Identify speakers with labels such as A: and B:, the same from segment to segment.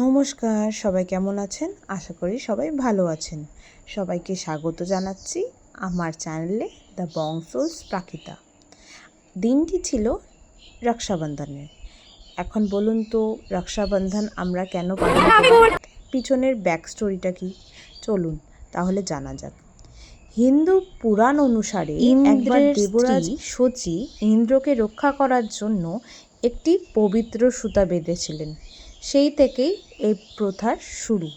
A: নমস্কার, সবাই কেমন আছেন? আশা করি সবাই ভালো আছেন। সবাইকে স্বাগত জানাচ্ছি আমার চ্যানেলে দ্য বংশজ প্রাকৃতা। দিনটি ছিল রক্ষাবন্ধনের। এখন বলুন তো, রক্ষাবন্ধন আমরা কেন পালন করি? পিছনের ব্যাক স্টোরিটা কি? চলুন তাহলে জানা যাক। হিন্দু পুরাণ অনুসারে একবার দেবরাজ শচী ইন্দ্রকে রক্ষা করার জন্য একটি পবিত্র সুতা বেঁধেছিলেন। সেই থেকেই এই প্রথার শুরু।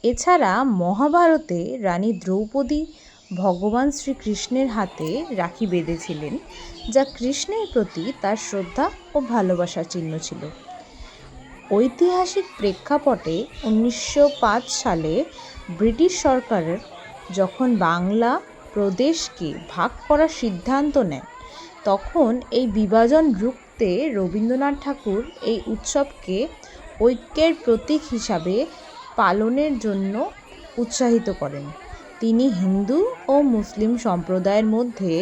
A: এছাড়া মহাভারতে রানী দ্রৌপদী ভগবান শ্রীকৃষ্ণের হাতে রাখি বেঁধেছিলেন, যা কৃষ্ণের প্রতি তার শ্রদ্ধা ও ভালোবাসার চিহ্ন ছিল। ঐতিহাসিক প্রেক্ষাপটে 1905 সালে ব্রিটিশ সরকারের যখন বাংলা প্রদেশকে ভাগ করার সিদ্ধান্ত নেয়, তখন এই বিভাজন রুখতে রবীন্দ্রনাথ ঠাকুর এই উৎসবকে ঐক্যের প্রতীক হিসাবে পালনের জন্য উৎসাহিত করেন। তিনি হিন্দু ও মুসলিম সম্প্রদায়ের মধ্যে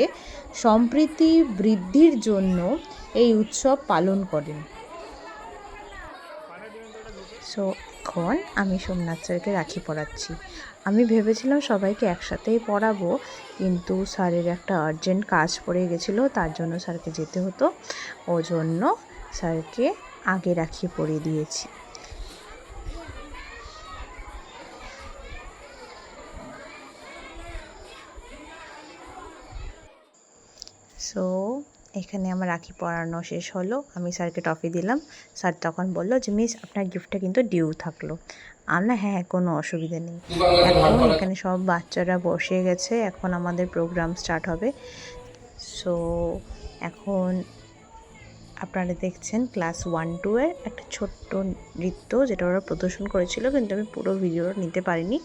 A: সম্প্রীতি বৃদ্ধির জন্য এই উৎসব পালন করেন। এখন আমি সোমনাথ স্যারকে রাখি পরাচ্ছি। আমি ভেবেছিলাম সবাইকে একসাথেই পরাবো, কিন্তু স্যারের একটা আর্জেন্ট কাজ পড়ে গেছিলো, তার জন্য স্যারকে যেতে হতো। ও জন্য স্যারকে আগে রাখি পরিয়ে দিয়েছি। এখানে আমার রাখি পরানো শেষ হলো। আমি স্যারকে টফি দিলাম। স্যার তখন বললো যে মিস, আপনার গিফটটা কিন্তু ডিউ থাকলো। আমরা হ্যাঁ, কোনো অসুবিধা নেই। এখন এখানে সব বাচ্চারা বসে গেছে, এখন আমাদের প্রোগ্রাম স্টার্ট হবে। এখন আপনারা দেখছেন ক্লাস 1-2 এর একটা ছোট্ট নৃত্য, যেটা ওরা প্রদর্শন করেছিল, কিন্তু আমি পুরো ভিডিওটা নিতে পারিনি,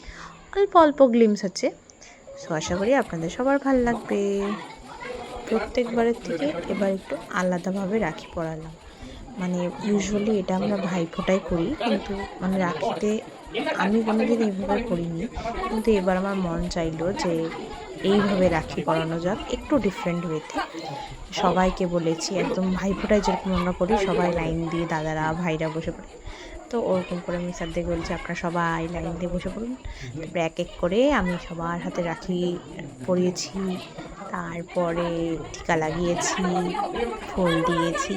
A: অল্প অল্প গ্লিমস আছে। আশা করি আপনাদের সবার ভালো লাগবে। প্রত্যেকবারের থেকে এবার একটু আলাদাভাবে রাখি পরালাম। ইউজুয়ালি এটা আমরা ভাইফোঁটায় করি, কিন্তু রাখিতে আমি কোনোদিন এইভাবে করিনি, কিন্তু এবার আমার মন চাইলো যে এইভাবে রাখি পরানো যাক, একটু ডিফারেন্ট ওয়েতে। সবাইকে বলেছি, একদম ভাইফোঁটায় যেরকম আমরা করি, সবাই লাইন দিয়ে দাদারা ভাইরা বসে পড়ে, তো ওরকম করে আমি স্যারদের বলছি আপনারা সবাই লাইন দিয়ে বসে পড়ুন। তারপরে এক এক করে আমি সবার হাতে রাখি পরিয়েছি, তারপরে টিকা লাগিয়েছি, ফুল দিয়েছি,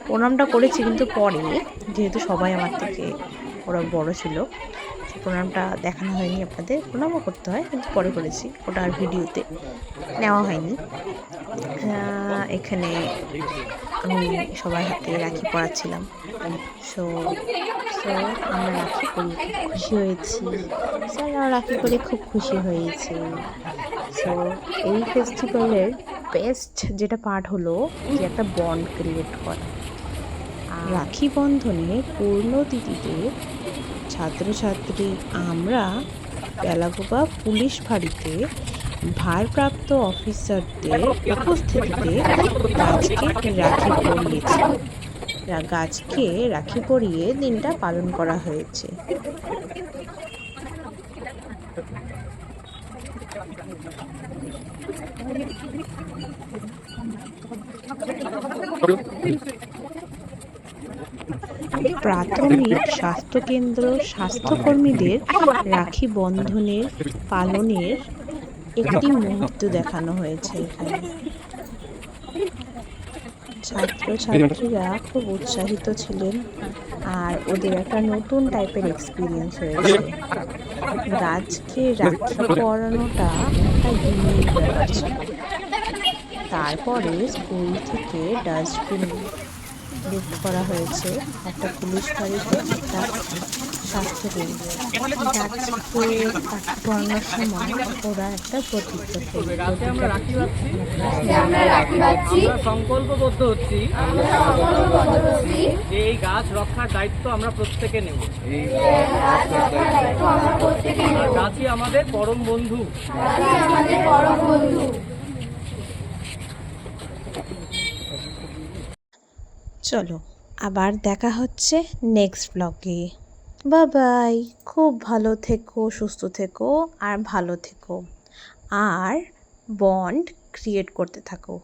A: প্রণামটা করেছি, কিন্তু পরে যেহেতু সবাই আমার থেকে ওরা বড় ছিল, প্রণামটা দেখানো হয়নি আপনাদের। প্রণামও করতে হয়, কিন্তু পরে করেছি, ওটা আর ভিডিওতে নেওয়া হয়নি। এখানে আমি সবার হাতে রাখি পরাচ্ছিলাম। আমরা রাখি পরে খুব খুশি হয়েছি, স্যাররাও রাখি পরে খুব খুশি হয়েছে। এই ফেস্টিভ্যালের বেস্ট যেটা পার্ট হলো যে একটা বন্ড ক্রিয়েট করা। রাখি বন্ধনে পূর্ণতিথিতে ছাত্রছাত্রী আমরা বেলাগোবা পুলিশ ফাঁড়িতে ভারপ্রাপ্ত অফিসারদের উপস্থিতিতে গাছকে রাখি পরিয়ে দিনটা পালন করা হয়েছে। প্রাথমিক স্বাস্থ্যকেন্দ্র স্বাস্থ্যকর্মীদের রাখি বন্ধনের পালনের একটি মুহূর্ত দেখানো হয়েছে এখানে। ছাত্রছাত্রীরা খুব উৎসাহিত ছিলেন, আর ওদের একটা নতুন টাইপের এক্সপিরিয়েন্স হয়েছে। গাছকে রাখি পরানোটা একটা ইউনিক ব্যাপার ছিল। তারপরে স্কুল থেকে ডাস্টবিন গিফট করা হয়েছে একটা পুলিশ ফাঁড়িতে, একটা স্বাস্থ্যকেন্দ্রে। গাছকে রাখি পরানোর সময় ওরা একটা প্রতিজ্ঞা করবে।
B: সংকল্পবদ্ধ হচ্ছি যে এই গাছ রক্ষার দায়িত্ব আমরা প্রত্যেকে নেব। গাছই আমাদের পরম বন্ধু।
A: চলো আবার দেখা হচ্ছে নেক্সট ব্লগে। বাই। খুব ভালো থেকো, সুস্থ থেকো, আর ভালো থেকো, আর বন্ড ক্রিয়েট করতে থাকো।